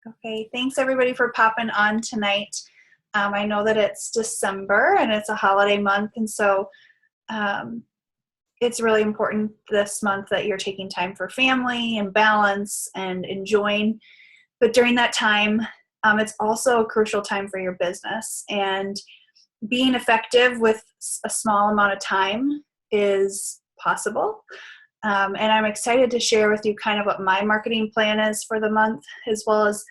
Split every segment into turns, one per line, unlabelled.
Okay, thanks everybody for popping on tonight. I know that it's December and it's a holiday month, and so um, it's really important this month that you're taking time for family and balance and enjoying. But during that time, it's also a crucial time for your business. And being effective with a small amount of time is possible. And I'm excited to share with you kind of what my marketing plan is for the month, as well as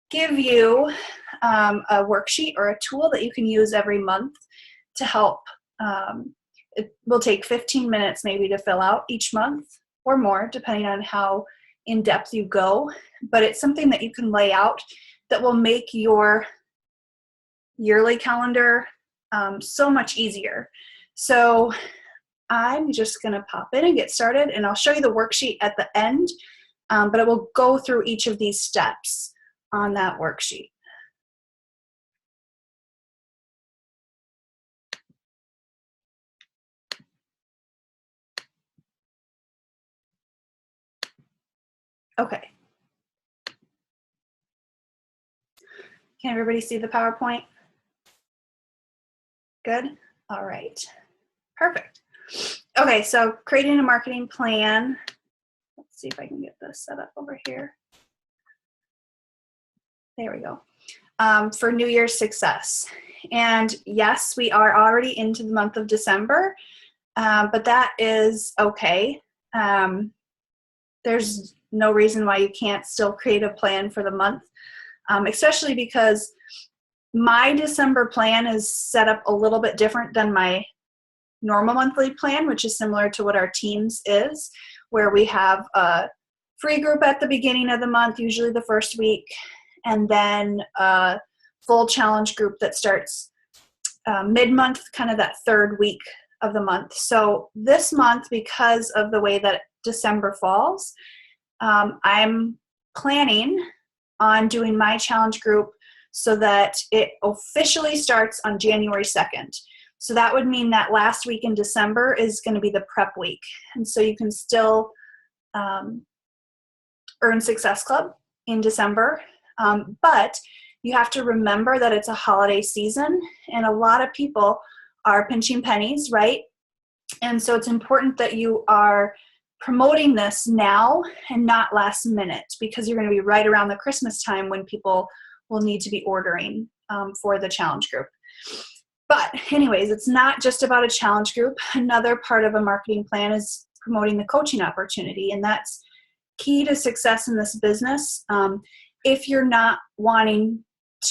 give you a worksheet or a tool that you can use every month to help. It will take 15 minutes maybe to fill out each month or more, depending on how in depth you go. But it's something that you can lay out that will make your yearly calendar so much easier. So I'm just going to pop in and get started, and I'll show you the worksheet at the end, but I will go through each of these steps on that worksheet. Okay. Can everybody see the PowerPoint? Good? All right. Perfect. Okay, so creating a marketing plan. Let's see if I can get this set up over here. There we go. For New Year's success. And yes, we are already into the month of December, but that is okay. There's no reason why you can't still create a plan for the month, especially because my December plan is set up a little bit different than my normal monthly plan, which is similar to what our teams is, where we have a free group at the beginning of the month, usually the first week, and then a full challenge group that starts mid-month, kind of that third week of the month. So this month, because of the way that December falls, I'm planning on doing my challenge group so that it officially starts on January 2nd. So that would mean that last week in December is going to be the prep week. And so you can still earn Success Club in December, but you have to remember that it's a holiday season and a lot of people are pinching pennies, right? And so it's important that you are promoting this now and not last minute, because you're going to be right around the Christmas time when people will need to be ordering for the challenge group. But anyways, it's not just about a challenge group. Another part of a marketing plan is promoting the coaching opportunity, and that's key to success in this business. If you're not wanting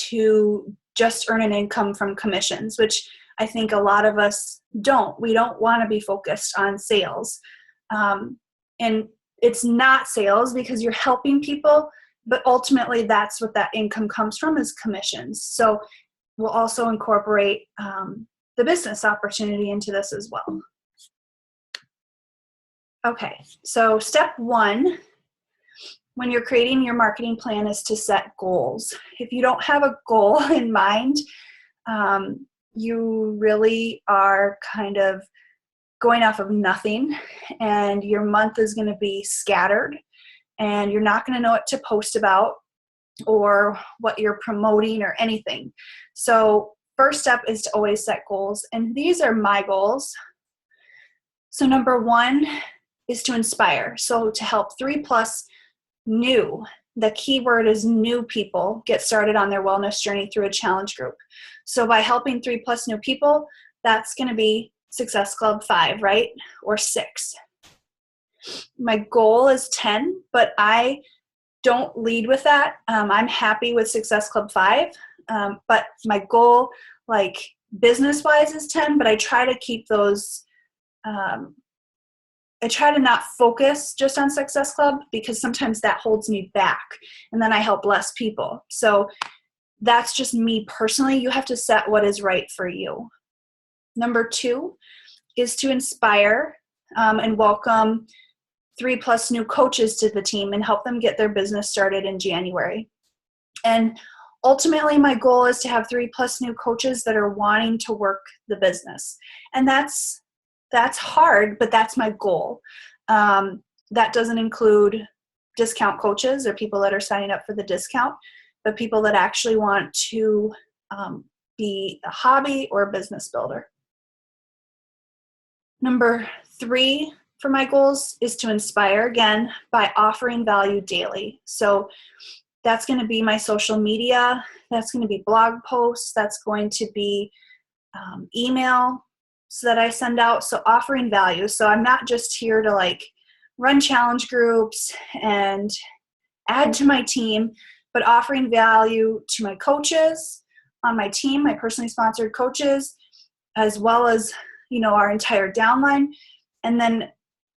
to just earn an income from commissions, which I think a lot of us don't. We don't want to be focused on sales. And it's not sales because you're helping people, but ultimately that's what that income comes from, is commissions. So we'll also incorporate the business opportunity into this as well. Okay, so step one, when you're creating your marketing plan, is to set goals. If you don't have a goal in mind, you really are kind of going off of nothing, and your month is going to be scattered, and you're not going to know what to post about or what you're promoting or anything. So first step is to always set goals, and these are my goals. So number one is to inspire. So to help 3+ new, the key word is new, people get started on their wellness journey through a challenge group. So by helping 3+ new people, that's going to be Success Club 5, right? Or 6. My goal is 10, but I don't lead with that. I'm happy with Success Club 5, but my goal, like business-wise, is 10, but I try to keep those, I try to not focus just on Success Club, because sometimes that holds me back, and then I help less people. So that's just me personally. You have to set what is right for you. Number 2 is to inspire and welcome 3+ new coaches to the team and help them get their business started in January. And ultimately, my goal is to have 3+ new coaches that are wanting to work the business. And that's hard, but that's my goal. That doesn't include discount coaches or people that are signing up for the discount, but people that actually want to be a hobby or a business builder. Number 3 for my goals is to inspire, again, by offering value daily. So that's going to be my social media. That's going to be blog posts. That's going to be email so that I send out. So offering value. So I'm not just here to like run challenge groups and add to my team, but offering value to my coaches on my team, my personally sponsored coaches, as well as, our entire downline. And then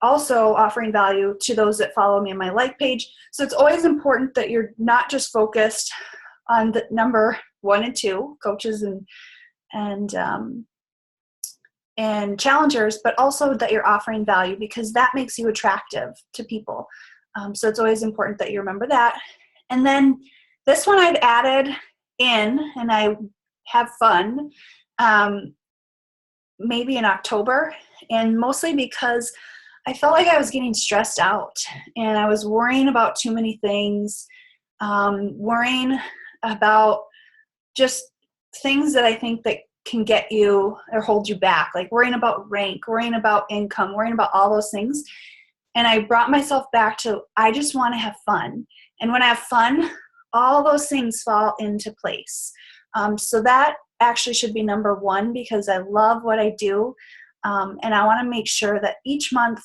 also offering value to those that follow me on my like page. So it's always important that you're not just focused on the number 1 and 2, coaches and challengers, but also that you're offering value, because that makes you attractive to people. So it's always important that you remember that. And then this one I've added in, and I have fun, maybe in October, and mostly because I felt like I was getting stressed out and I was worrying about too many things, worrying about just things that I think that can get you or hold you back, like worrying about rank, worrying about income, worrying about all those things. And I brought myself back to, I just want to have fun. And when I have fun, all those things fall into place. So that actually should be number 1, because I love what I do. And I want to make sure that each month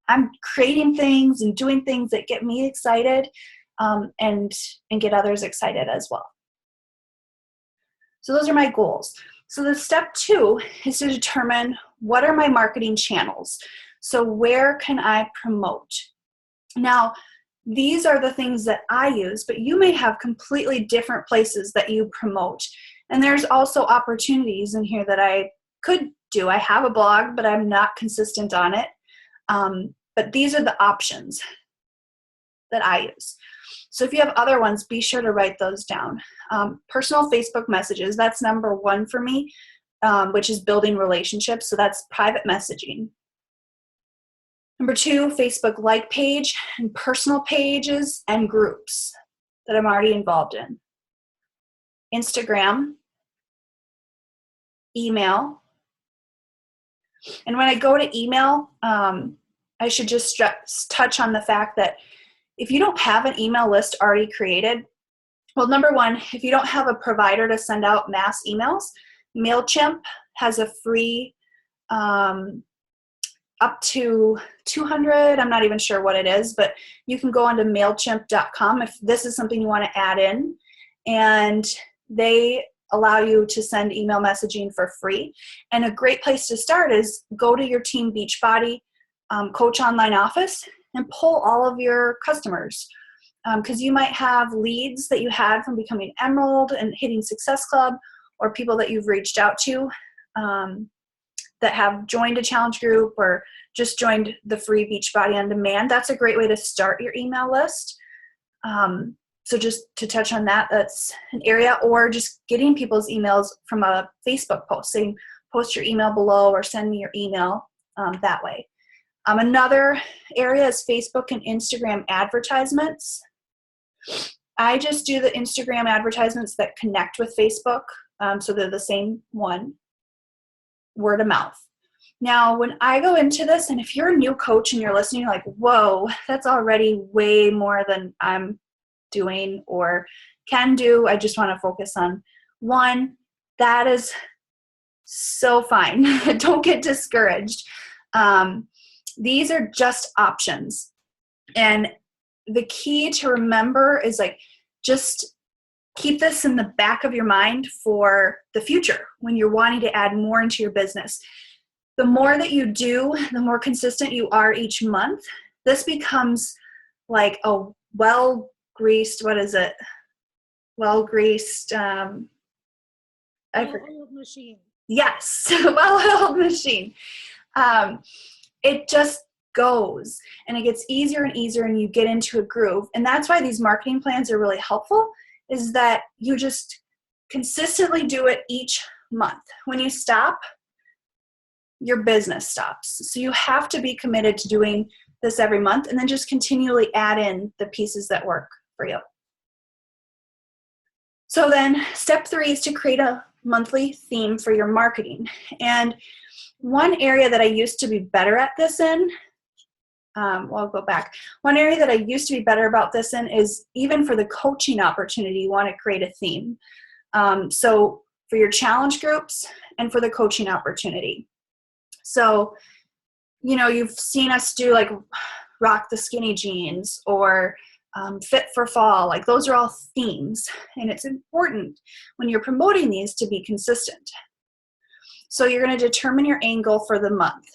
I'm creating things and doing things that get me excited, and get others excited as well. So those are my goals. So the step 2 is to determine, what are my marketing channels? So where can I promote? Now, these are the things that I use, but you may have completely different places that you promote. And there's also opportunities in here that I could do. I have a blog, but I'm not consistent on it. But these are the options that I use. So if you have other ones, be sure to write those down. Personal Facebook messages, that's number 1 for me, which is building relationships. So that's private messaging. Number 2, Facebook like page and personal pages and groups that I'm already involved in. Instagram, email. And when I go to email, I should just touch on the fact that if you don't have an email list already created, well, number 1, if you don't have a provider to send out mass emails, MailChimp has a free up to 200, I'm not even sure what it is, but you can go onto MailChimp.com if this is something you want to add in, and they allow you to send email messaging for free. And a great place to start is go to your Team Beachbody Coach Online Office and pull all of your customers, because you might have leads that you had from becoming Emerald and hitting Success Club, or people that you've reached out to that have joined a challenge group or just joined the free Beachbody On Demand. That's a great way to start your email list. So just to touch on that, that's an area. Or just getting people's emails from a Facebook post, saying post your email below or send me your email that way. Another area is Facebook and Instagram advertisements. I just do the Instagram advertisements that connect with Facebook, so they're the same one, word of mouth. Now, when I go into this, and if you're a new coach and you're listening, you're like, whoa, that's already way more than I'm doing or can do. I just want to focus on one. That is so fine. Don't get discouraged. These are just options. And the key to remember is just keep this in the back of your mind for the future when you're wanting to add more into your business. The more that you do, the more consistent you are each month, this becomes like a well-greased, well-greased, well-oiled machine. Yes, well-oiled machine. It just goes and it gets easier and easier and you get into a groove. And that's why these marketing plans are really helpful, is that you just consistently do it each month. When you stop, your business stops. So you have to be committed to doing this every month, and then just continually add in the pieces that work for you. So then step 3 is to create a monthly theme for your marketing. And one area that I used to be better at this in, I'll go back. One area that I used to be better about this in is even for the coaching opportunity, you want to create a theme. So for your challenge groups and for the coaching opportunity. So, you know, you've seen us do like rock the skinny jeans or fit for fall. Like those are all themes, and it's important when you're promoting these to be consistent. So you're going to determine your angle for the month.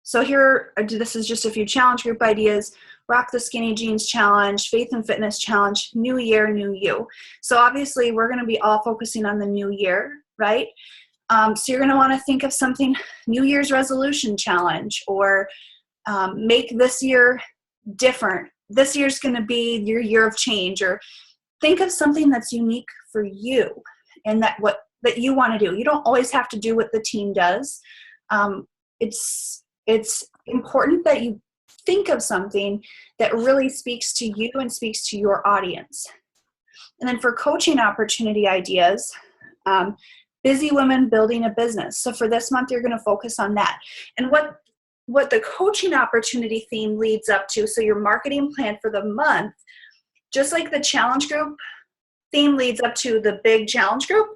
So here, this is just a few challenge group ideas. Rock the Skinny Jeans Challenge, Faith and Fitness Challenge, New Year, New You. So obviously we're going to be all focusing on the new year, right? So you're going to want to think of something, New Year's Resolution Challenge, or make this year different. This year's going to be your year of change, or think of something that's unique for you and that you want to do. You don't always have to do what the team does. It's important that you think of something that really speaks to you and speaks to your audience. And then for coaching opportunity ideas, busy women building a business. So for this month, you're going to focus on that. And what the coaching opportunity theme leads up to, so your marketing plan for the month, just like the challenge group theme leads up to the big challenge group,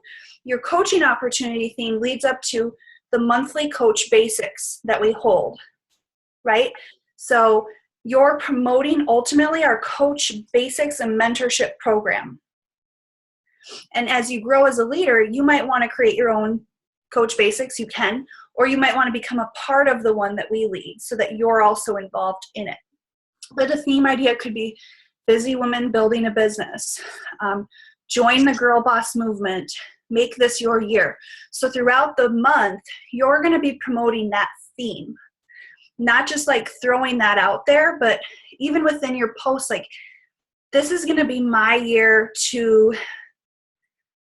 your coaching opportunity theme leads up to the monthly coach basics that we hold, right? So you're promoting ultimately our coach basics and mentorship program. And as you grow as a leader, you might want to create your own coach basics, you can, or you might want to become a part of the one that we lead so that you're also involved in it. But a theme idea could be busy women building a business, join the girl boss movement, make this your year. So throughout the month, you're going to be promoting that theme, not just like throwing that out there, but even within your posts, like this is going to be my year to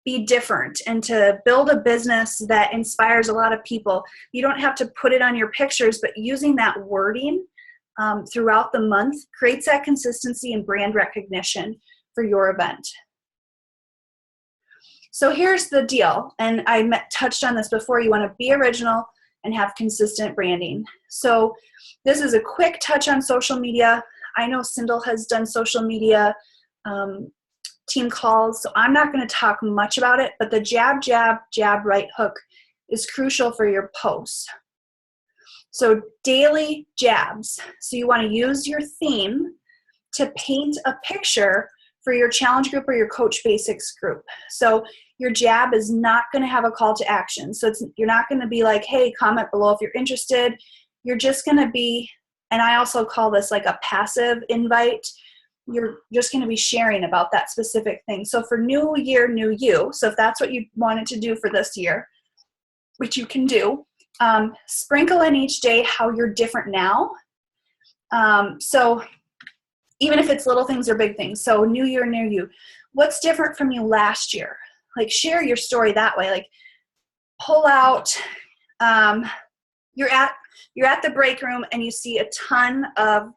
be different and to build a business that inspires a lot of people. You don't have to put it on your pictures, but using that wording throughout the month creates that consistency and brand recognition for your event. So here's the deal, and I touched on this before. You want to be original and have consistent branding. So this is a quick touch on social media. I know Sindel has done social media team calls, so I'm not going to talk much about it, but the jab, jab, jab, right hook is crucial for your posts. So daily jabs. So you want to use your theme to paint a picture for your challenge group or your coach basics group. So your jab is not going to have a call to action. So you're not going to be like, hey, comment below if you're interested. You're just going to be, and I also call this like a passive invite. You're just going to be sharing about that specific thing. So for New Year, New You, so if that's what you wanted to do for this year, which you can do, sprinkle in each day how you're different now. So even if it's little things or big things. So New Year, New You. What's different from you last year? Like share your story that way. Like pull out, you're at the break room and you see a ton of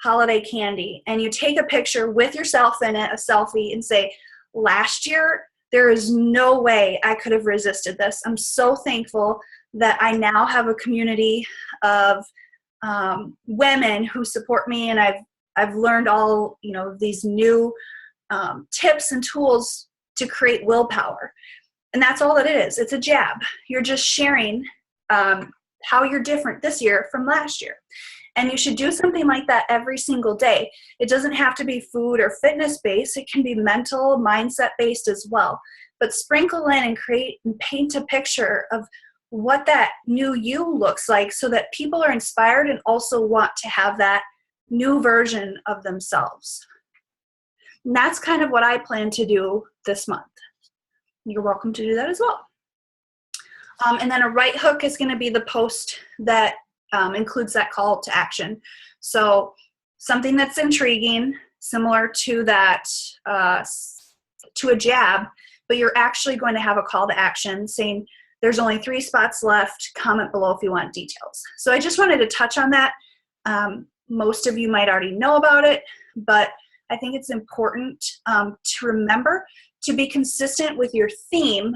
holiday candy and you take a picture with yourself in it, a selfie, and say, last year, there is no way I could have resisted this. I'm so thankful that I now have a community of women who support me, and I've learned all, these new tips and tools to create willpower. And that's all that it is. It's a jab. You're just sharing how you're different this year from last year. And you should do something like that every single day. It doesn't have to be food or fitness based. It can be mental, mindset based as well. But sprinkle in and create and paint a picture of what that new you looks like so that people are inspired and also want to have that new version of themselves. And that's kind of what I plan to do this month. You're welcome to do that as well. And then a right hook is going to be the post that includes that call to action. So something that's intriguing, similar to that, to a jab, but you're actually going to have a call to action saying there's only 3 spots left, comment below if you want details. So I just wanted to touch on that. most of you might already know about it, but I think it's important to remember to be consistent with your theme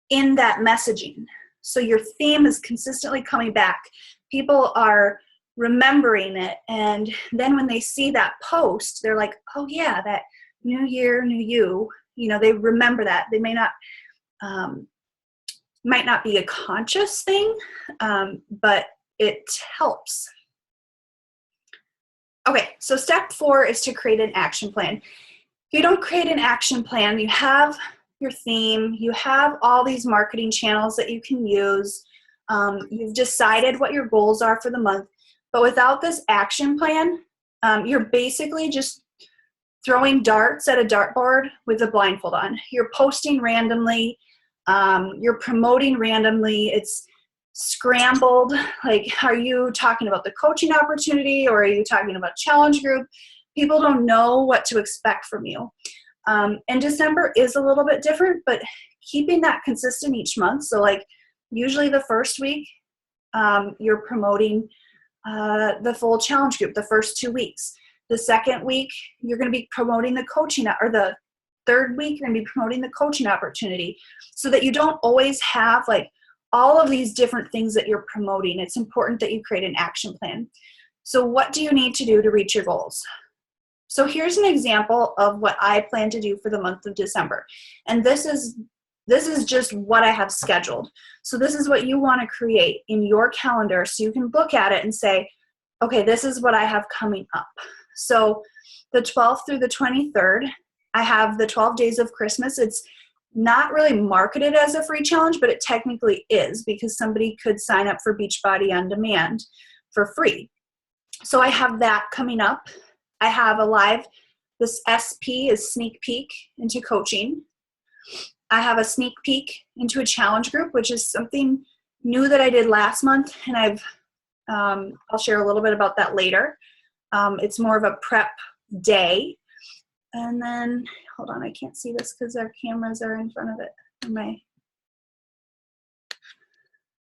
in that messaging. So your theme is consistently coming back. People are remembering it, and then when they see that post, they're like, oh yeah, that new year, new you, they remember that. They may not, might not be a conscious thing, but it helps. Okay, so step 4 is to create an action plan. If you don't create an action plan, you have your theme, you have all these marketing channels that you can use, you've decided what your goals are for the month, but without this action plan, you're basically just throwing darts at a dartboard with a blindfold on. You're posting randomly, you're promoting randomly, it's scrambled. Like, are you talking about the coaching opportunity or are you talking about challenge group? People don't know what to expect from you. And December is a little bit different, but keeping that consistent each month. So like usually the first week, you're promoting the full challenge group the first 2 weeks. The second week, you're going to be promoting the coaching, or the third week, you're going to be promoting the coaching opportunity, so that you don't always have like all of these different things that you're promoting. It's important that you create an action plan. So what do you need to do to reach your goals? So here's an example of what I plan to do for the month of December. And this is just what I have scheduled. So this is what you want to create in your calendar so you can look at it and say, okay, this is what I have coming up. So the 12th through the 23rd, I have the 12 days of Christmas. It's not really marketed as a free challenge, but it technically is, because somebody could sign up for Beachbody On Demand for free. So I have that coming up. I have a live, this SP is sneak peek into coaching. I have a sneak peek into a challenge group, which is something new that I did last month, and I'll share a little bit about that later. It's more of a prep day. And then, hold on, I can't see this because our cameras are in front of it.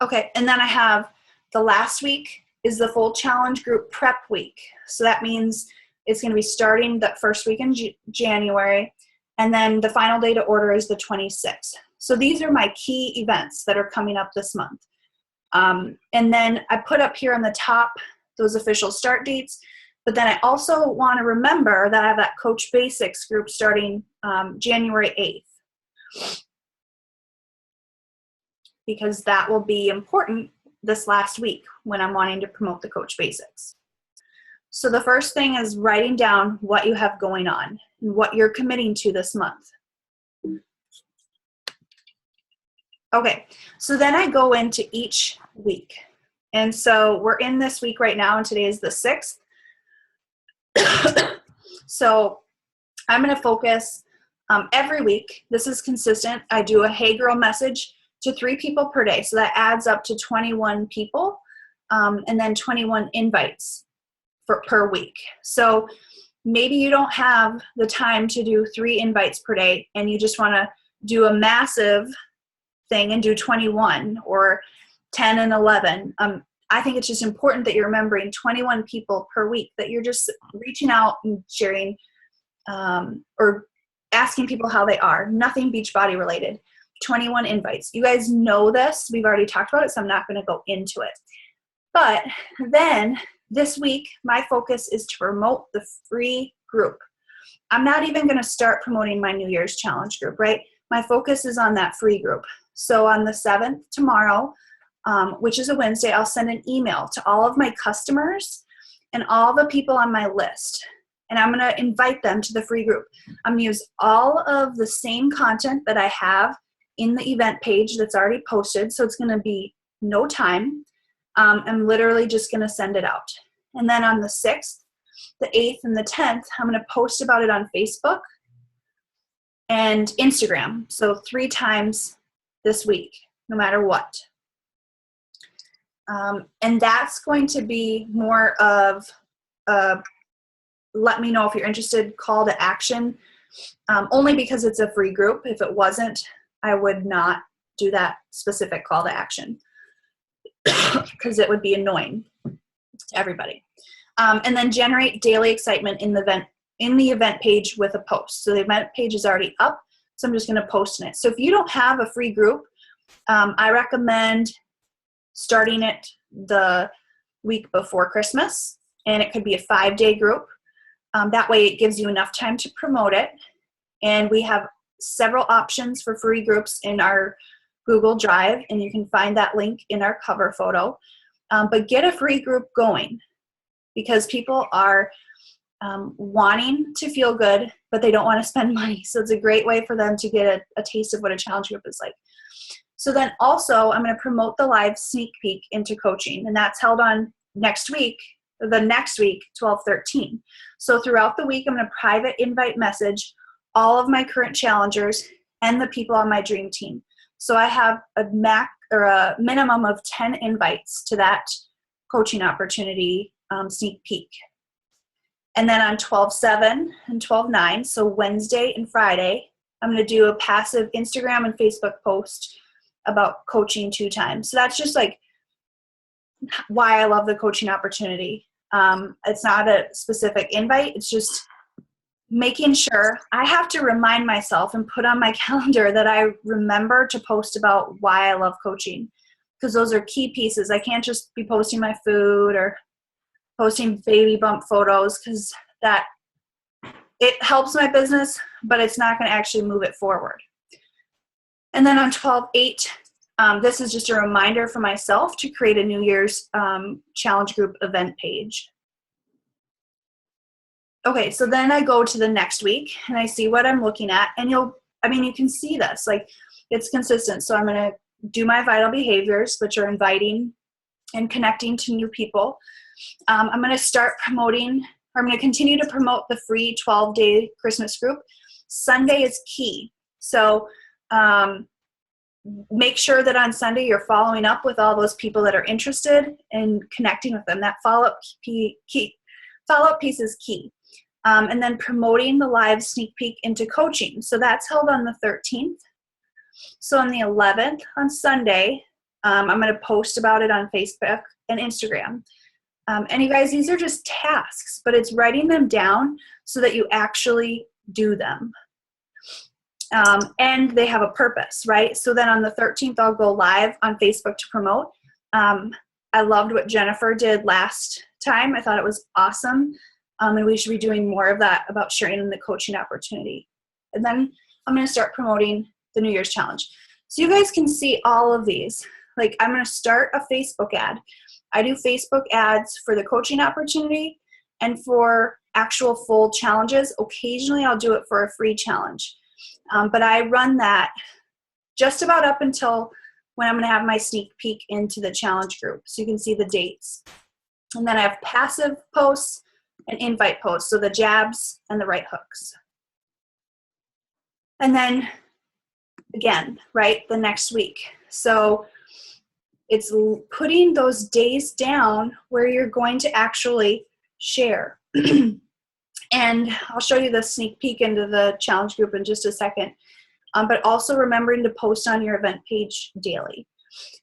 Okay, and then I have the last week is the full challenge group prep week. So that means it's going to be starting the first week in January, and then the final day to order is the 26th. So these are my key events that are coming up this month. And then I put up here on the top those official start dates, but then I also want to remember that I have that Coach Basics group starting January 8th, because that will be important this last week when I'm wanting to promote the Coach Basics. So the first thing is writing down what you have going on and what you're committing to this month. Okay, so then I go into each week. And so we're in this week right now, and today is the 6th. So I'm going to focus every week. This is consistent. I do a Hey Girl message to 3 people per day. So that adds up to 21 people, and then 21 invites per week. So maybe you don't have the time to do 3 invites per day, and you just want to do a massive thing and do 21 or 10 and 11. I think it's just important that you're remembering 21 people per week, that you're just reaching out and sharing or asking people how they are. Nothing Beachbody related. 21 invites. You guys know this. We've already talked about it, so I'm not going to go into it. But then this week, my focus is to promote the free group. I'm not even going to start promoting my New Year's Challenge group, right? My focus is on that free group. So on the 7th, tomorrow, which is a Wednesday, I'll send an email to all of my customers and all the people on my list. And I'm going to invite them to the free group. I'm going to use all of the same content that I have in the event page that's already posted. So it's going to be no time. I'm literally just going to send it out. And then on the 6th, the 8th, and the 10th, I'm going to post about it on Facebook and Instagram. So 3 times this week, no matter what. And that's going to be more of a let me know if you're interested call to action, only because it's a free group. If it wasn't, I would not do that specific call to action because it would be annoying to everybody. And then generate daily excitement in the event page with a post. So the event page is already up, so I'm just going to post in it. So if you don't have a free group, I recommend starting it the week before Christmas, and it could be a 5-day group. That way it gives you enough time to promote it. And we have several options for free groups in our Google Drive, and you can find that link in our cover photo. But get a free group going, because people are wanting to feel good, but they don't want to spend money. So it's a great way for them to get a taste of what a challenge group is like. So then also, I'm going to promote the live sneak peek into coaching, and that's held on the next week, 12/13. So throughout the week, I'm going to private invite message all of my current challengers and the people on my dream team. So I have a minimum of 10 invites to that coaching opportunity sneak peek. And then on 12/7 and 12/9, so Wednesday and Friday, I'm going to do a passive Instagram and Facebook post about coaching 2 times. So that's just like why I love the coaching opportunity. It's not a specific invite. It's just making sure I have to remind myself and put on my calendar that I remember to post about why I love coaching, because those are key pieces. I can't just be posting my food or posting baby bump photos, because it helps my business, but it's not going to actually move it forward. And then on 12/8, this is just a reminder for myself to create a New Year's challenge group event page. Okay, so then I go to the next week and I see what I'm looking at, and you can see this, like it's consistent. So I'm going to do my vital behaviors, which are inviting and connecting to new people. I'm going to continue to promote the free 12-day Christmas group. Sunday is key. So make sure that on Sunday you're following up with all those people that are interested and connecting with them. That follow-up piece is key. And then promoting the live sneak peek into coaching. So that's held on the 13th. So on the 11th, on Sunday, I'm going to post about it on Facebook and Instagram. And you guys, these are just tasks, but it's writing them down so that you actually do them. And they have a purpose, right? So then on the 13th, I'll go live on Facebook to promote. I loved what Jennifer did last time. I thought it was awesome. And we should be doing more of that, about sharing the coaching opportunity. And then I'm going to start promoting the New Year's challenge. So you guys can see all of these. Like, I'm going to start a Facebook ad. I do Facebook ads for the coaching opportunity and for actual full challenges. Occasionally I'll do it for a free challenge. But I run that just about up until when I'm going to have my sneak peek into the challenge group. So you can see the dates. And then I have passive posts and invite posts, so the jabs and the right hooks. And then again, right, the next week. So it's putting those days down where you're going to actually share. And I'll show you the sneak peek into the challenge group in just a second. But also remembering to post on your event page daily.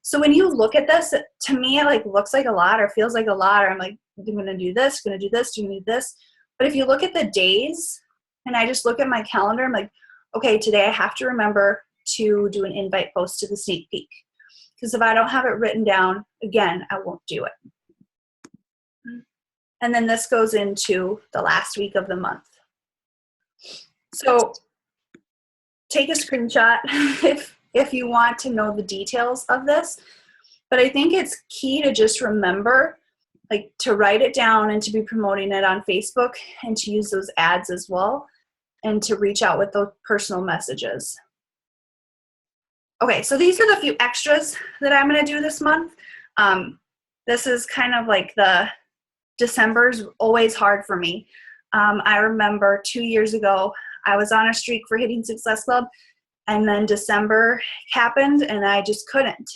So when you look at this, to me, it like looks like a lot or feels like a lot, or I'm like, I'm going to do this, going to do this, going to do this. But if you look at the days, and I just look at my calendar, I'm like, okay, today I have to remember to do an invite post to the sneak peek. Because if I don't have it written down, again, I won't do it. And then this goes into the last week of the month. So take a screenshot if you want to know the details of this. But I think it's key to just remember, like, to write it down and to be promoting it on Facebook and to use those ads as well and to reach out with those personal messages. Okay, so these are the few extras that I'm going to do this month. This is kind of like December's always hard for me. I remember 2 years ago, I was on a streak for hitting Success Club, and then December happened and I just couldn't.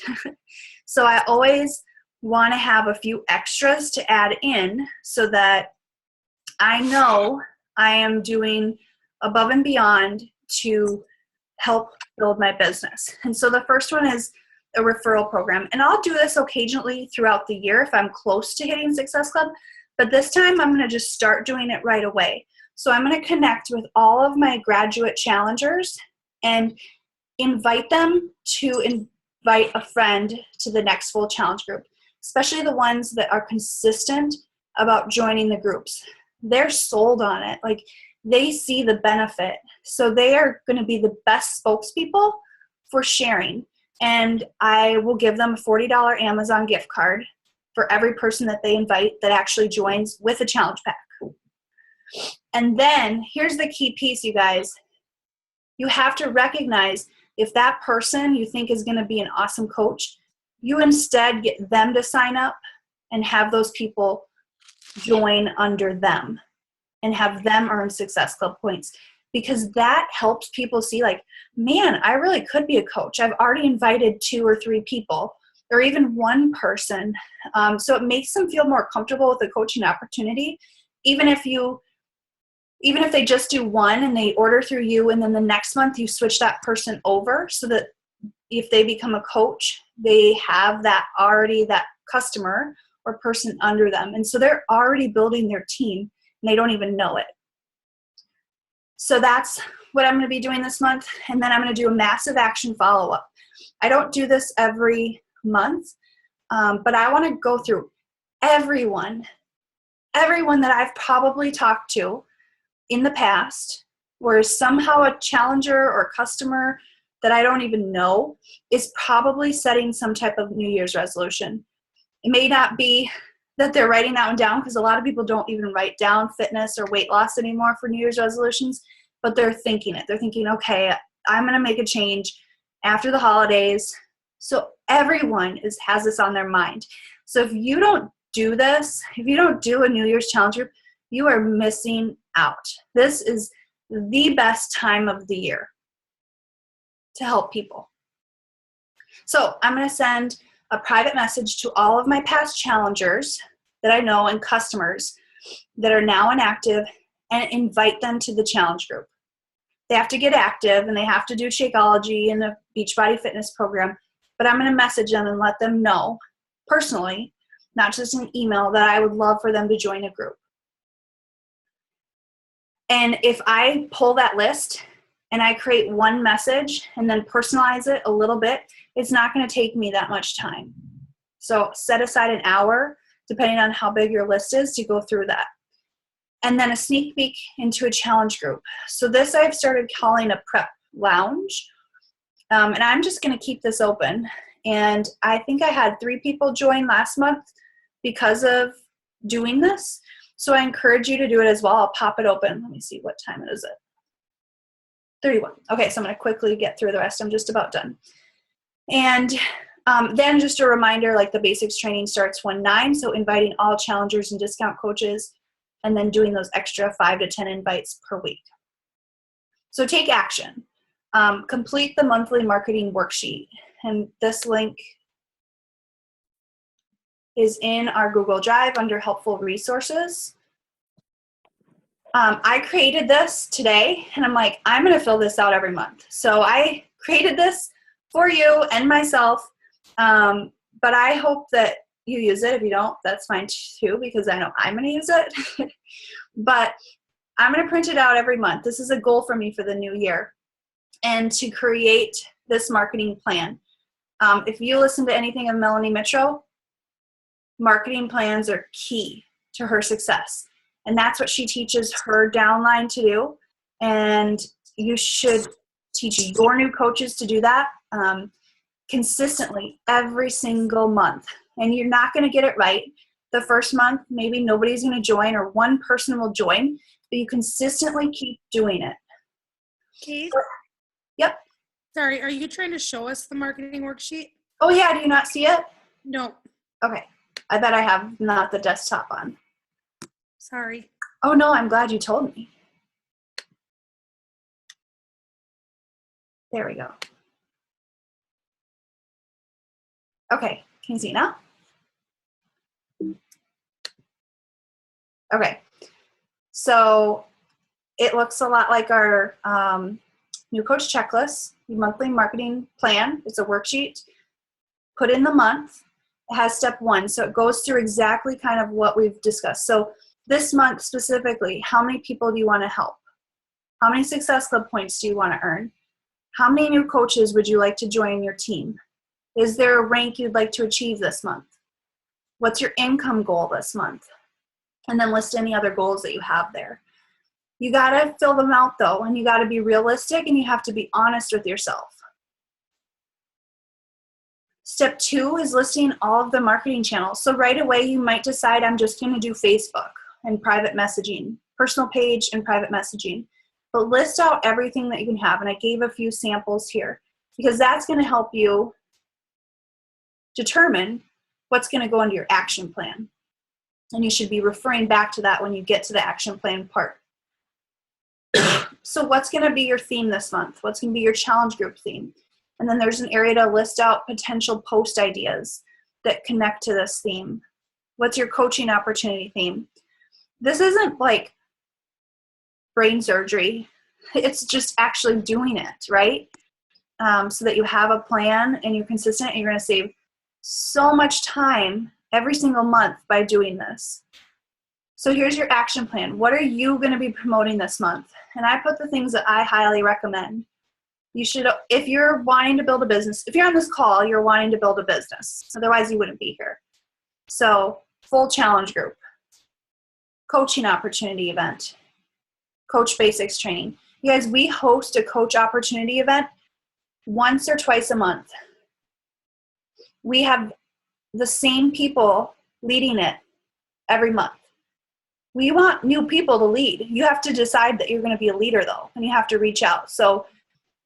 So I always want to have a few extras to add in so that I know I am doing above and beyond to help build my business. And so the first one is a referral program. And I'll do this occasionally throughout the year if I'm close to hitting Success Club. But this time I'm going to just start doing it right away. So I'm going to connect with all of my graduate challengers and invite them to invite a friend to the next full challenge group, especially the ones that are consistent about joining the groups. They're sold on it. Like, they see the benefit. So they are going to be the best spokespeople for sharing. And I will give them a $40 Amazon gift card for every person that they invite that actually joins with a challenge pack. And then here's the key piece, you guys. You have to recognize if that person you think is going to be an awesome coach, you instead get them to sign up and have those people join under them and have them earn Success Club points, because that helps people see, like, man, I really could be a coach. I've already invited 2 or 3 people or even one person. So it makes them feel more comfortable with the coaching opportunity, even if they just do one and they order through you, and then the next month you switch that person over, so that if they become a coach, they have that customer or person under them. And so they're already building their team and they don't even know it. So that's what I'm going to be doing this month. And then I'm going to do a massive action follow-up. I don't do this every month, but I want to go through everyone that I've probably talked to in the past, where somehow a challenger or customer that I don't even know is probably setting some type of New Year's resolution. It may not be that they're writing that one down, because a lot of people don't even write down fitness or weight loss anymore for New Year's resolutions, but they're thinking it. They're thinking, okay, I'm going to make a change after the holidays. So everyone has this on their mind. So if you don't do this, if you don't do a New Year's challenge group, you are missing out. This is the best time of the year to help people. So I'm going to send a private message to all of my past challengers that I know and customers that are now inactive, and invite them to the challenge group. They have to get active and they have to do Shakeology and the Beachbody Fitness program, but I'm going to message them and let them know personally, not just an email, that I would love for them to join a group. And if I pull that list and I create one message and then personalize it a little bit, it's not going to take me that much time. So set aside an hour, depending on how big your list is, to go through that. And then a sneak peek into a challenge group. So this I've started calling a prep lounge. And I'm just going to keep this open. And I think I had 3 people join last month because of doing this. So I encourage you to do it as well. I'll pop it open. Let me see, what time is it? 31. Okay, so I'm going to quickly get through the rest. I'm just about done. And then just a reminder, like, the basics training starts 1/9, so inviting all challengers and discount coaches, and then doing those extra 5 to 10 invites per week. So take action. Complete the monthly marketing worksheet. And this link is in our Google Drive under helpful resources. I created this today, and I'm like, I'm going to fill this out every month. So I created this for you and myself, but I hope that you use it. If you don't, that's fine too, because I know I'm going to use it. But I'm going to print it out every month. This is a goal for me for the new year, and to create this marketing plan. If you listen to anything of Melanie Mitro, marketing plans are key to her success. And that's what she teaches her downline to do. And you should teach your new coaches to do that consistently every single month. And you're not going to get it right the first month. Maybe nobody's going to join, or one person will join, but you consistently keep doing it.
Kate?
Yep.
Sorry, are you trying to show us the marketing worksheet?
Oh yeah, do you not see it?
No.
Okay. I bet I have not the desktop on.
Sorry.
Oh no, I'm glad you told me. There we go. Okay, can you see now? Okay, so it looks a lot like our new coach checklist, the monthly marketing plan. It's a worksheet. Put in the month, It has step 1. So it goes through exactly kind of what we've discussed. So this month specifically, how many people do you want to help? How many Success Club points do you want to earn? How many new coaches would you like to join your team? Is there a rank you'd like to achieve this month? What's your income goal this month? And then list any other goals that you have there. You got to fill them out though, and you got to be realistic, and you have to be honest with yourself. Step 2 is listing all of the marketing channels. So right away, you might decide I'm just going to do Facebook and private messaging, personal page and private messaging. But list out everything that you can have. And I gave a few samples here because that's going to help you determine what's going to go into your action plan. And you should be referring back to that when you get to the action plan part. So what's going to be your theme this month? What's going to be your challenge group theme? And then there's an area to list out potential post ideas that connect to this theme. What's your coaching opportunity theme? This isn't like brain surgery. It's just actually doing it, right? So that you have a plan and you're consistent, and you're going to save so much time every single month by doing this. So here's your action plan. What are you going to be promoting this month? And I put the things that I highly recommend. You should, if you're wanting to build a business, if you're on this call, you're wanting to build a business. Otherwise, you wouldn't be here. So full challenge group, coaching opportunity event, Coach Basics training. You guys, we host a coach opportunity event once or twice a month. We have the same people leading it every month. We want new people to lead. You have to decide that you're going to be a leader though, and you have to reach out. So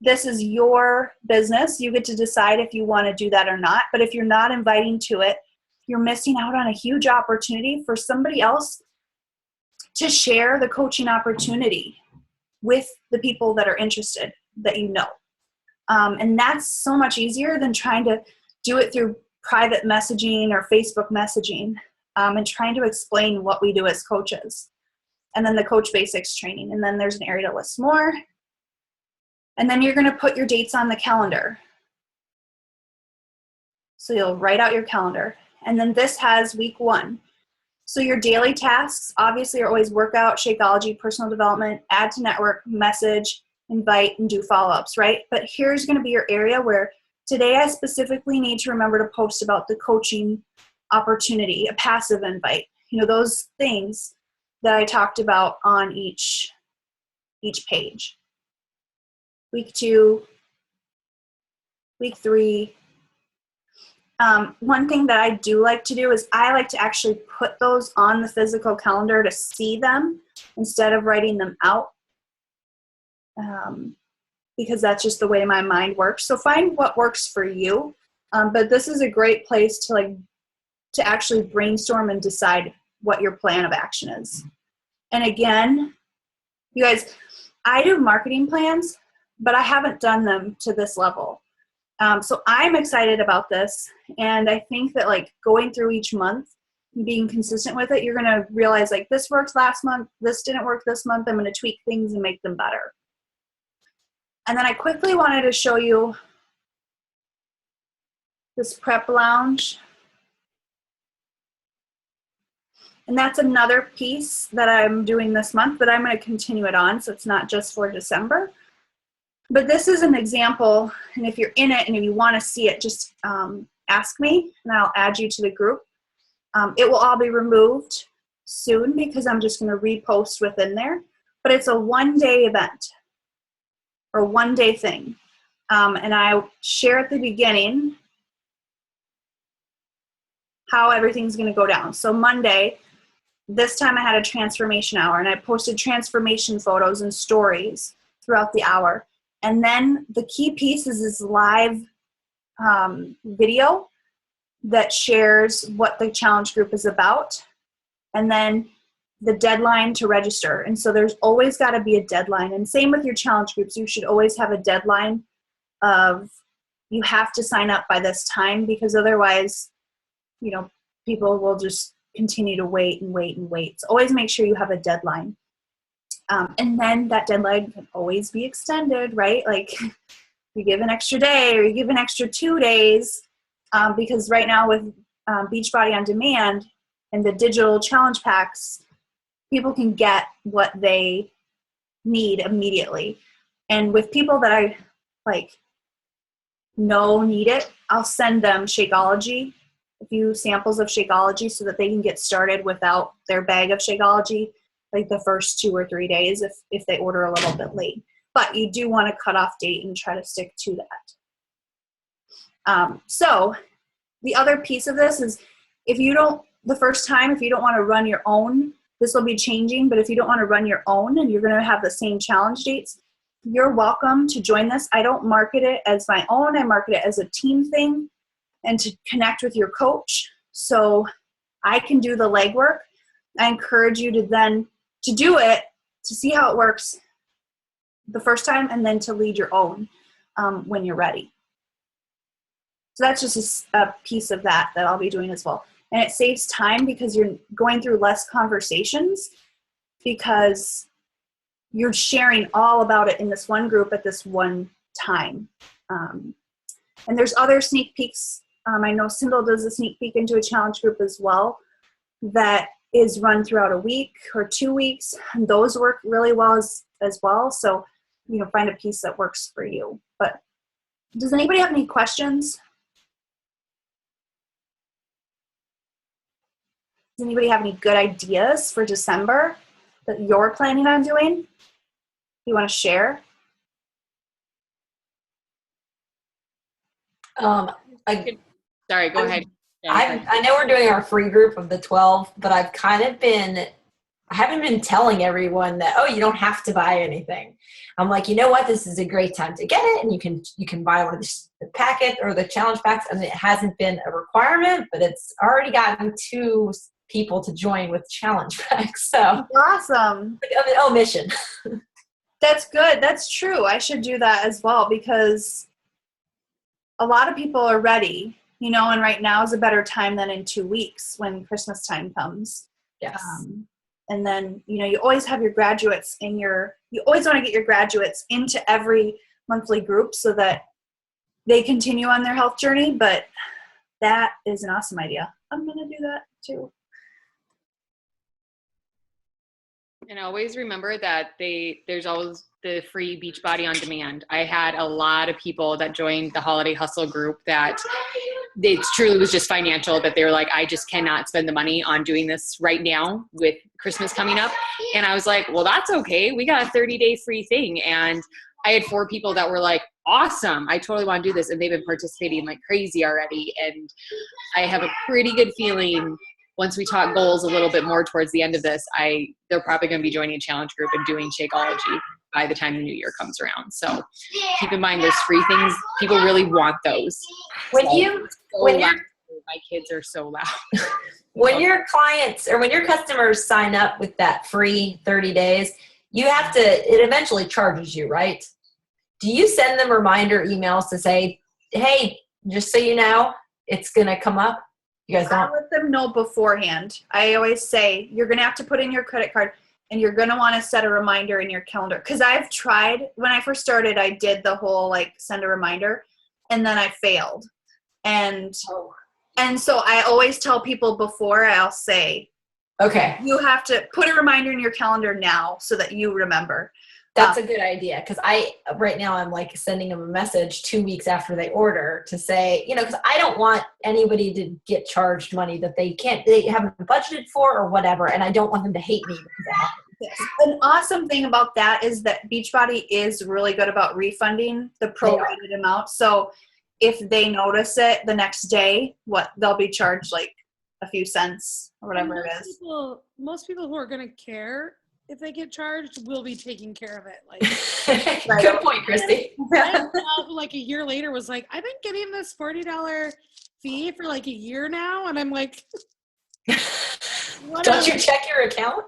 this is your business. You get to decide if you want to do that or not. But if you're not inviting to it, you're missing out on a huge opportunity for somebody else to share the coaching opportunity with the people that are interested, that you know. And that's so much easier than trying to do it through private messaging or Facebook messaging, and trying to explain what we do as coaches. And then the Coach Basics training. And then there's an area to list more. And then you're going to put your dates on the calendar. So you'll write out your calendar. And then this has week 1. So your daily tasks obviously are always workout, Shakeology, personal development, add to network, message, invite, and do follow-ups, right? But here's going to be your area where today I specifically need to remember to post about the coaching opportunity, a passive invite. You know, those things that I talked about on each page. Week 2, week 3. One thing that I do like to do is I like to actually put those on the physical calendar to see them instead of writing them out, because that's just the way my mind works. So find what works for you. But this is a great place to actually brainstorm and decide what your plan of action is. And again, you guys, I do marketing plans, but I haven't done them to this level. So I'm excited about this. And I think that going through each month, being consistent with it, you're going to realize this works last month, this didn't work this month, I'm going to tweak things and make them better. And then I quickly wanted to show you this prep lounge. And that's another piece that I'm doing this month, but I'm going to continue it on, so it's not just for December. But this is an example, and if you're in it and if you want to see it, just ask me, and I'll add you to the group. It will all be removed soon because I'm just going to repost within there. But it's a one-day event or one-day thing. And I share at the beginning how everything's going to go down. So Monday, this time I had a transformation hour, and I posted transformation photos and stories throughout the hour. And then the key piece is this live video that shares what the challenge group is about, and then the deadline to register. And so there's always got to be a deadline. And same with your challenge groups. You should always have a deadline of you have to sign up by this time, because otherwise, people will just continue to wait and wait and wait. So always make sure you have a deadline. And then that deadline can always be extended, right? You give an extra day or you give an extra 2 days, because right now with Beachbody On Demand and the digital challenge packs, people can get what they need immediately. And with people that I like know need it, I'll send them Shakeology, a few samples of Shakeology, so that they can get started without their bag of Shakeology like the first 2 or 3 days if they order a little bit late. But you do want a cutoff date and try to stick to that. So the other piece of this is if you don't want to run your own, this will be changing, but if you don't want to run your own and you're going to have the same challenge dates, you're welcome to join this. I don't market it as my own. I market it as a team thing and to connect with your coach. So I can do the legwork. I encourage you to then to do it, to see how it works the first time, and then to lead your own when you're ready. So that's just a piece of that I'll be doing as well. And it saves time because you're going through less conversations because you're sharing all about it in this one group at this one time. And there's other sneak peeks. I know Sindel does a sneak peek into a challenge group as well that is run throughout a week or 2 weeks. And those work really well as well. So, find a piece that works for you. But does anybody have any questions? Does anybody have any good ideas for December that you're planning on doing? You want to share?
Sorry, go ahead.
I know we're doing our free group of the 12, but I haven't been telling everyone that, oh, you don't have to buy anything. I'm like, you know what? This is a great time to get it. And you can buy one of the packet or the challenge packs. And it hasn't been a requirement, but it's already gotten 2 people to join with challenge packs. So
awesome.
Mission.
That's good. That's true. I should do that as well because a lot of people are ready, and right now is a better time than in 2 weeks when Christmas time comes.
Yes.
And then, you always have your graduates you always want to get your graduates into every monthly group so that they continue on their health journey. But that is an awesome idea. I'm going to do that too.
And always remember that there's always the free Beachbody On Demand. I had a lot of people that joined the Holiday Hustle group that it truly was just financial, that they were like, I just cannot spend the money on doing this right now with Christmas coming up. And I was like, well, that's okay. We got a 30-day free thing. And I had 4 people that were like, awesome, I totally want to do this. And they've been participating like crazy already. And I have a pretty good feeling once we talk goals a little bit more towards the end of this, they're probably going to be joining a challenge group and doing Shakeology by the time the new year comes around. So keep in mind those free things. People really want those.
My
kids are so loud.
When your clients or when your customers sign up with that free 30 days, it eventually charges you, right? Do you send them reminder emails to say, hey, just so you know, it's going to come up? You guys don't?
I let them know beforehand. I always say, you're going to have to put in your credit card and you're going to want to set a reminder in your calendar. Because I've tried, when I first started, I did the whole send a reminder and then I failed. And so I always tell people before, I'll say,
okay,
you have to put a reminder in your calendar now so that you remember.
That's a good idea because right now I'm sending them a message 2 weeks after they order to say, because I don't want anybody to get charged money that they haven't budgeted for or whatever, and I don't want them to hate me because of that.
Yes. An awesome thing about that is that Beachbody is really good about refunding the prorated amount. So if they notice it the next day, they'll be charged a few cents or whatever it is.
Most people who are going to care if they get charged will be taking care of it.
Good point, Christy.
A year later was like, I've been getting this $40 fee for a year now. And I'm like,
don't you check your account?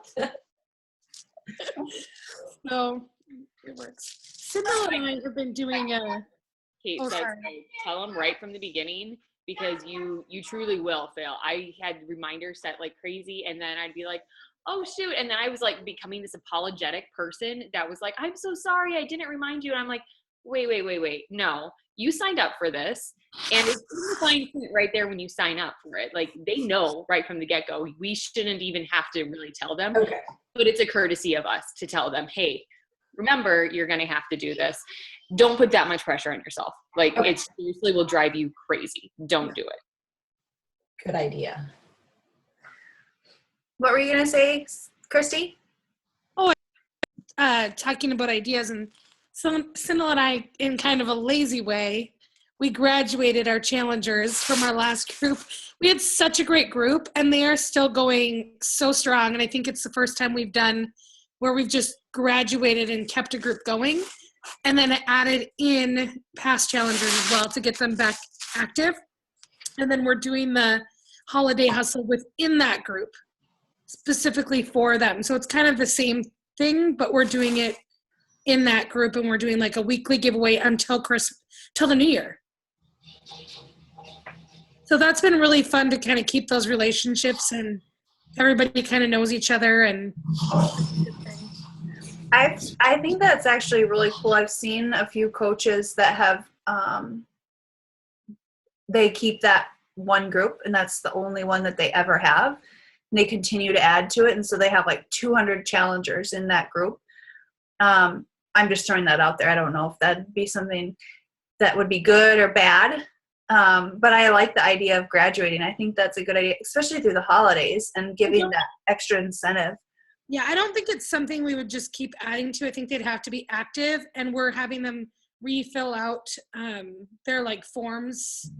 So it works. Sindel and I have been doing
Kate said, tell them right from the beginning because you truly will fail. I had reminders set like crazy and then I'd be like, oh shoot. And then I was becoming this apologetic person that was like, I'm so sorry, I didn't remind you. And I'm like, wait. No, you signed up for this. And it's the fine print right there when you sign up for it. Like, they know right from the get-go. We shouldn't even have to really tell them.
Okay.
But it's a courtesy of us to tell them, hey, remember, you're going to have to do this. Don't put that much pressure on yourself. Like,
Okay.
it seriously will drive you crazy. Don't do it.
Good idea.
What were you gonna say, Christy?
Talking about ideas, and so Cindy and I, in kind of a lazy way, we graduated our challengers from our last group. We had such a great group, and they are still going so strong. And I think it's the first time we've done where we've just graduated and kept a group going, and then added in past challengers as well to get them back active. And then we're doing the holiday hustle within that group specifically for them. So it's kind of the same thing, but we're doing it in that group, and we're doing like a weekly giveaway until till the new year. So that's been really fun to kind of keep those relationships, and everybody kind of knows each other. And
I think that's actually really cool. I've seen a few coaches that have they keep that one group, and that's the only one that they ever have. And they continue to add to it, and so they have like 200 challengers in that group. I'm just throwing that out there. I don't know if that'd be something that would be good or bad, but I like the idea of graduating. I think that's a good idea, especially through the holidays and giving that extra incentive.
yeah, I don't think it's something we would just keep adding to. I think they'd have to be active, and we're having them refill out their like forms.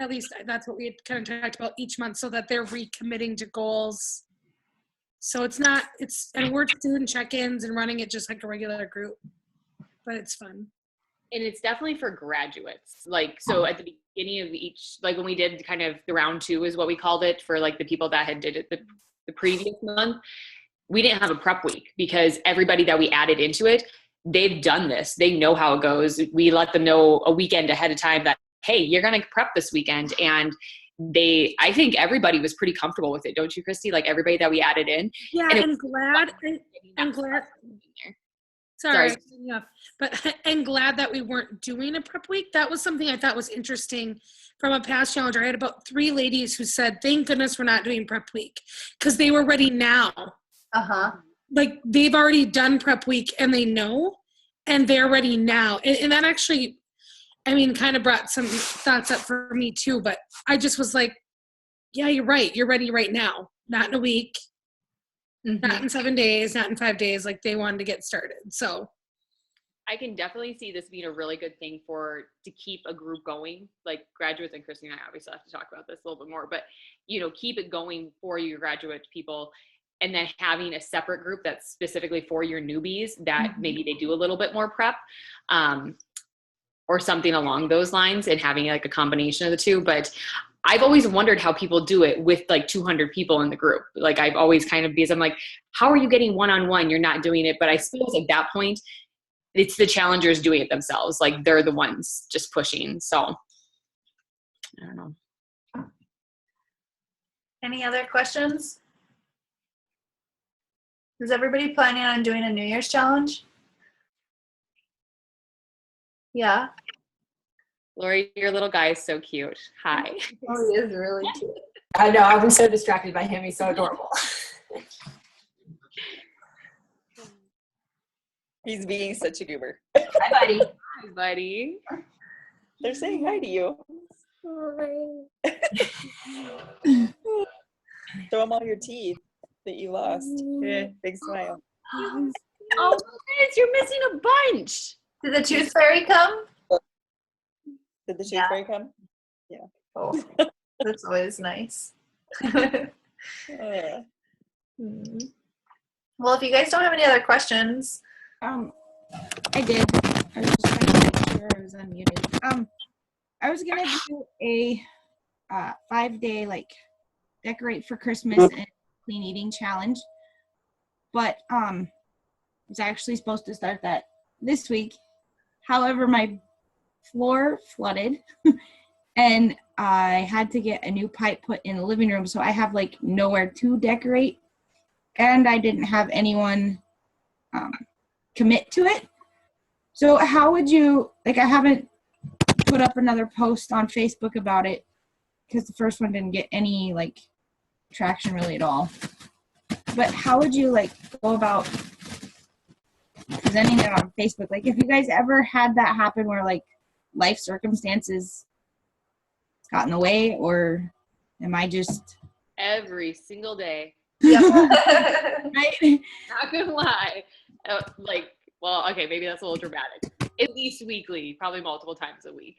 At least that's what we had kind of talked about each month, so that they're recommitting to goals. So and we're doing check-ins and running it just like a regular group, but it's fun.
And it's definitely for graduates. Like, so at the beginning of each, like when we did kind of the round 2 is what we called it, for like the people that had did it the previous month, we didn't have a prep week because everybody that we added into it, they've done this. They know how it goes. We let them know a weekend ahead of time that, hey, you're going to prep this weekend. And I think everybody was pretty comfortable with it. Don't you, Christy? Like everybody that we added in.
Yeah,
and
I'm glad. Sorry. But I'm glad that we weren't doing a prep week. That was something I thought was interesting from a past challenger. I had about 3 ladies who said, thank goodness we're not doing prep week, because they were ready now. Like they've already done prep week and they know, and they're ready now. And that actually, I mean, kind of brought some thoughts up for me too, but I just was like, yeah, you're right. You're ready right now, not in a week, not in 7 days, not in 5 days. Like they wanted to get started. So
I can definitely see this being a really good thing to keep a group going. Like graduates, and Christy and I obviously have to talk about this a little bit more, but keep it going for your graduate people, and then having a separate group that's specifically for your newbies that maybe they do a little bit more prep, or something along those lines, and having like a combination of the two. But I've always wondered how people do it with like 200 people in the group. Like I've always because I'm like, how are you getting one-on-one? You're not doing it. But I suppose at that point, it's the challengers doing it themselves. Like they're the ones just pushing. So I don't know.
Any other questions? Is everybody planning on doing a New Year's challenge? Yeah.
Lori, your little guy is so cute. Hi.
Oh, he is really cute.
I know. I was so distracted by him. He's so adorable.
He's being such a goober.
Hi, buddy.
Hi, buddy.
They're saying hi to you. Show them all your teeth that you lost. Yeah, big smile.
Oh, goodness, you're missing a bunch.
Did the tooth fairy come?
Did the tooth fairy come?
Oh, that's always nice. Well, if you guys don't have any other questions.
I did. I was just trying to make sure I was unmuted. I was gonna do a 5-day like decorate for Christmas and clean eating challenge, but I was actually supposed to start that this week. However, my floor flooded and I had to get a new pipe put in the living room, so I have like nowhere to decorate, and I didn't have anyone commit to it. So how would you, like, I haven't put up another post on Facebook about it because the first one didn't get any, like, traction really at all. But how would you, like, go about presenting it on Facebook? Like, if you guys ever had that happen where, like, life circumstances got in the way, or am I just...
Every single day.
Yep.
Right?
Not gonna lie. Well, okay, maybe that's a little dramatic. At least weekly, probably multiple times a week.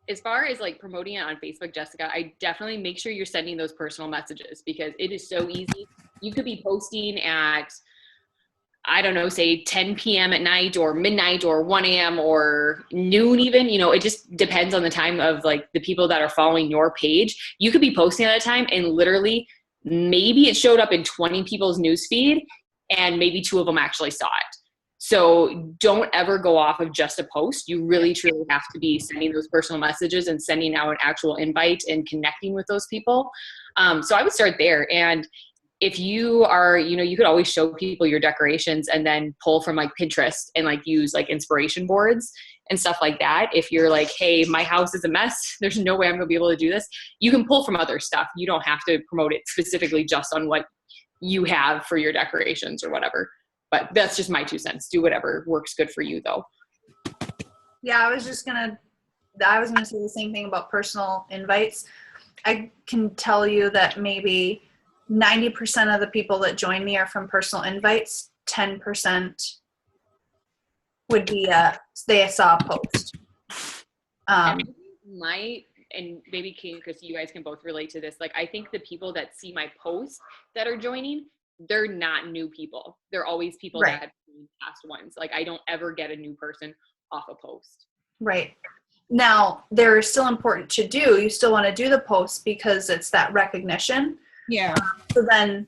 As far as like promoting it on Facebook, Jessica, I definitely make sure you're sending those personal messages because it is so easy. You could be posting at, I don't know, say 10 p.m. at night or midnight or 1 a.m. or noon even, it just depends on the time of like the people that are following your page. You could be posting at a time and literally maybe it showed up in 20 people's newsfeed and maybe 2 of them actually saw it. So don't ever go off of just a post. You really truly have to be sending those personal messages and sending out an actual invite and connecting with those people. So I would start there. And if you are, you could always show people your decorations and then pull from like Pinterest and like use like inspiration boards and stuff like that. If you're like, hey, my house is a mess, there's no way I'm gonna be able to do this. You can pull from other stuff. You don't have to promote it specifically just on what you have for your decorations or whatever. But that's just my 2 cents. Do whatever works good for you though.
Yeah, I was gonna say the same thing about personal invites. I can tell you that maybe 90% of the people that join me are from personal invites. 10% would be they saw a post.
And maybe Kate and Christy, you guys can both relate to this. Like, I think the people that see my posts that are joining, they're not new people. They're always people
Right.
that have seen past ones. Like, I don't ever get a new person off a post.
Right. Now, they're still important to do. You still want to do the posts because it's that recognition.
Yeah.
So then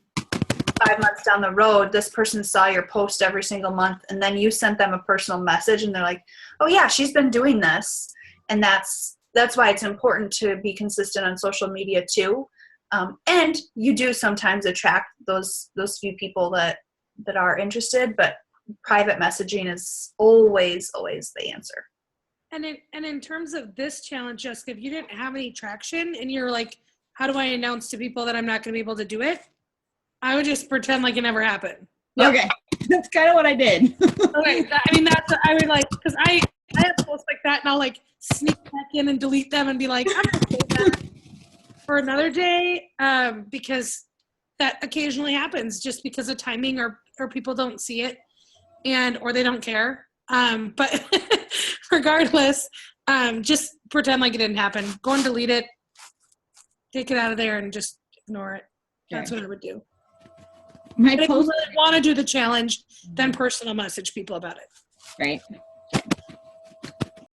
5 months down the road, this person saw your post every single month, and then you sent them a personal message and they're like, oh yeah, she's been doing this. And that's why it's important to be consistent on social media too. And you do sometimes attract those few people that are interested, but private messaging is always the answer.
And in terms of this challenge, Jessica, if you didn't have any traction and you're like, how do I announce to people that I'm not going to be able to do it? I would just pretend like it never happened.
Yep.
Okay. That's kind of what I did.
Okay. I would like, because I have posts like that and I'll like sneak back in and delete them and be like, I'm going to save that for another day, because that occasionally happens just because of timing or people don't see it or they don't care. But regardless, just pretend like it didn't happen. Go and delete it. Take it out of there and just ignore it. That's what I would do.
My
But if you
post,
really want to do the challenge, then personal message people about it.
right.